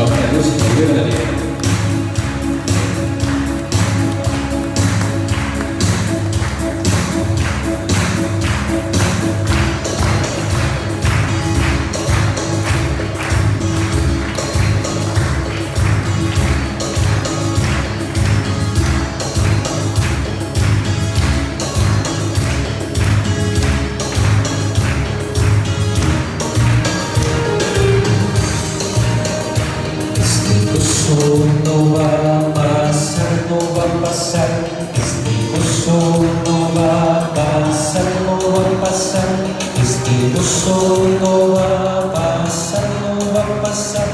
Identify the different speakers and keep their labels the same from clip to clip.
Speaker 1: papá de Dios y volver a la vida.
Speaker 2: No va a pasar, no va a pasar. Este gozo no va a pasar, no va a pasar. Este gozo no va a pasar, no va a pasar.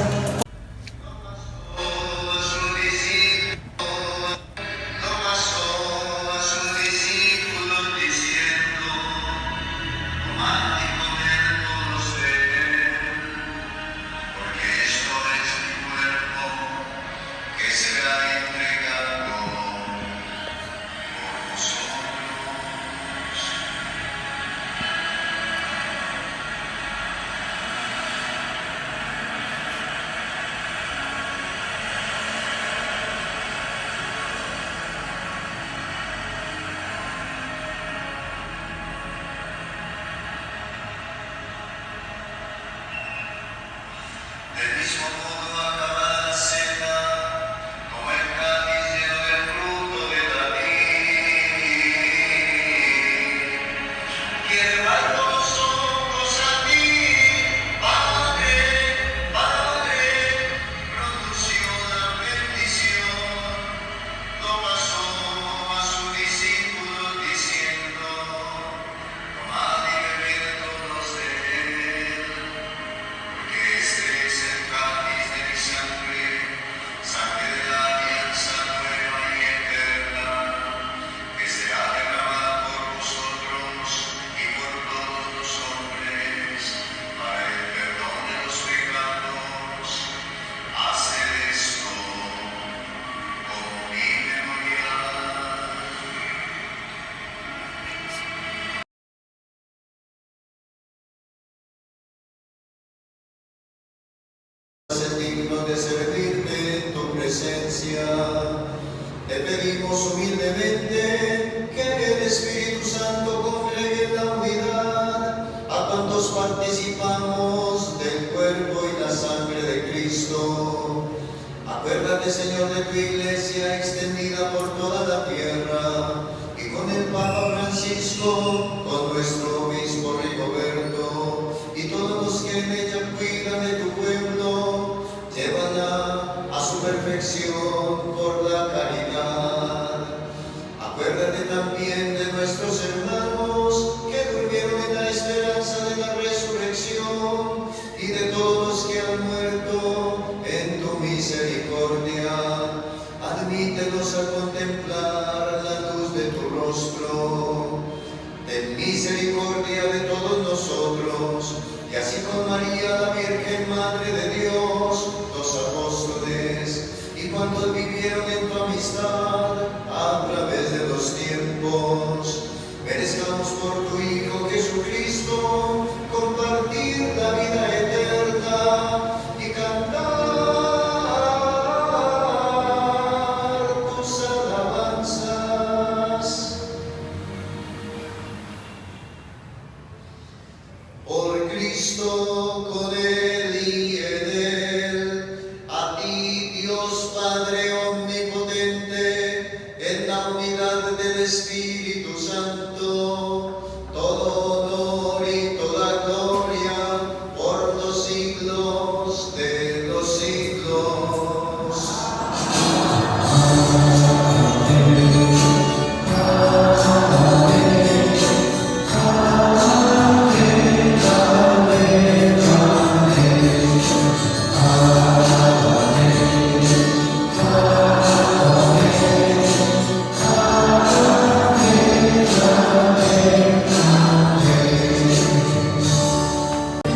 Speaker 3: Digno de servirte en tu presencia, te pedimos humildemente que el Espíritu Santo congregue en la unidad a cuantos participamos del cuerpo y la sangre de Cristo. Acuérdate, Señor, de tu iglesia extendida por toda la tierra y con el Papa Francisco, con nuestro obispo Rigoberto y todos los que en ella cuidan de tu pueblo. Llévala a su perfección por la caridad. Acuérdate también de nuestros hermanos que durmieron en la esperanza de la resurrección y de todos los que han muerto en tu misericordia. Admítelos a contemplar la luz de tu rostro. Ten misericordia de todos nosotros, y así con María, la Virgen Madre de Dios, los apóstoles y cuantos vivieron en tu amistad a través de los tiempos, merezcamos por tu Hijo Jesucristo compartir la vida eterna y cantar tus alabanzas. Por Cristo, con Él y en Él, a ti, Dios Padre omnipotente, en la unidad del Espíritu Santo, todo honor y toda gloria por los siglos de los siglos.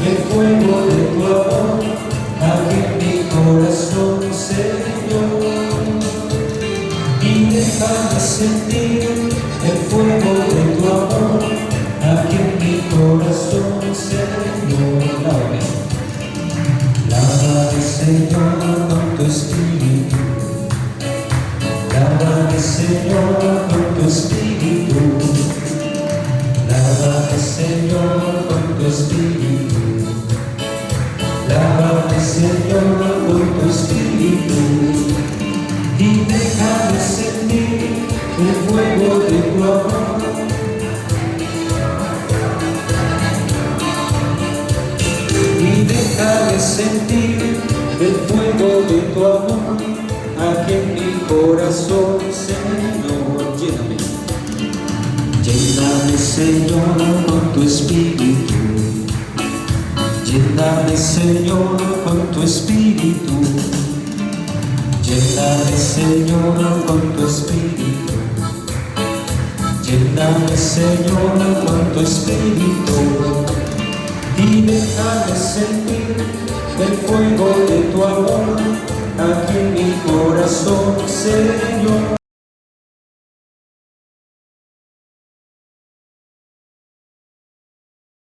Speaker 2: El fuego de tu amor arde en mi corazón, Señor, y déjame sentir el fuego de tu amor aquí en mi corazón, Señor. Lávame, Señor. Señor, con tu espíritu y déjame sentir el fuego de tu amor. Y déjame sentir el fuego de tu amor aquí en mi corazón, Señor. Lléname, lléname, Señor, con tu espíritu. Lléname, Señor, con tu espíritu. Lléname, Señor, con tu espíritu. Lléname, Señor, con tu espíritu. Y déjame sentir el fuego de tu amor aquí en mi corazón, Señor.